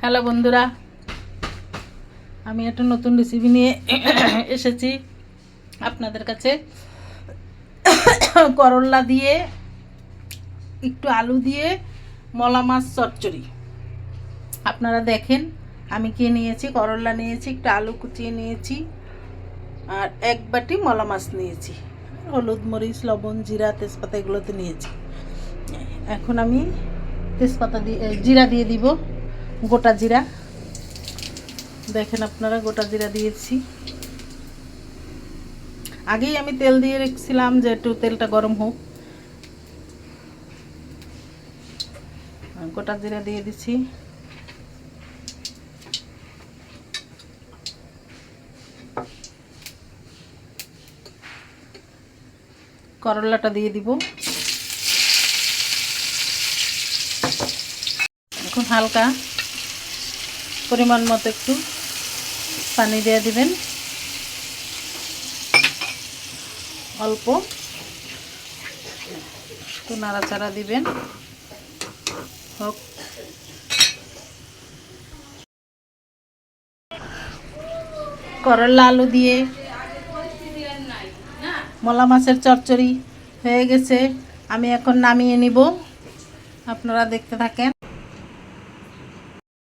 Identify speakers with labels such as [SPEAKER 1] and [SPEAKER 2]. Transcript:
[SPEAKER 1] Hello বন্ধুরা, আমি একটা নতুন রেসিপি নিয়ে এসেছি আপনাদের কাছে। করলা দিয়ে একটু আলু দিয়ে মলা মাছ চচ্চড়ি। আপনারা দেখেন আমি কি নিয়েছি। করলা নিয়েছি, একটু আলু কুচিয়ে নিয়েছি, আর এক বাটি মলা মাছ নিয়েছি। হলুদ, মরিচ, লবণ, জিরা, তেজপাতা এগুলোতে নিয়েছি। এখন আমি তেজপাতা দিয়ে জিরা দিয়ে দিব, গোটা জিরা। দেখেন আপনারা, গোটা জিরা দিয়েছি। আগেই আমি তেল দিয়ে রেখেছিলাম যে একটু তেলটা গরম হোক। গোটা জিরা দিয়ে দিচ্ছি। করলাটা দিয়ে দিব। এখন হালকা পরিমাণ মতো একটু পানি দিয়ে দিবেন, অল্প একটু নাড়াচাড়া দিবেন। হোক, করলা আলু দিয়ে মলা মাছের চচ্চড়ি হয়ে গেছে। আমি এখন নামিয়ে নিব, আপনারা দেখতে থাকেন।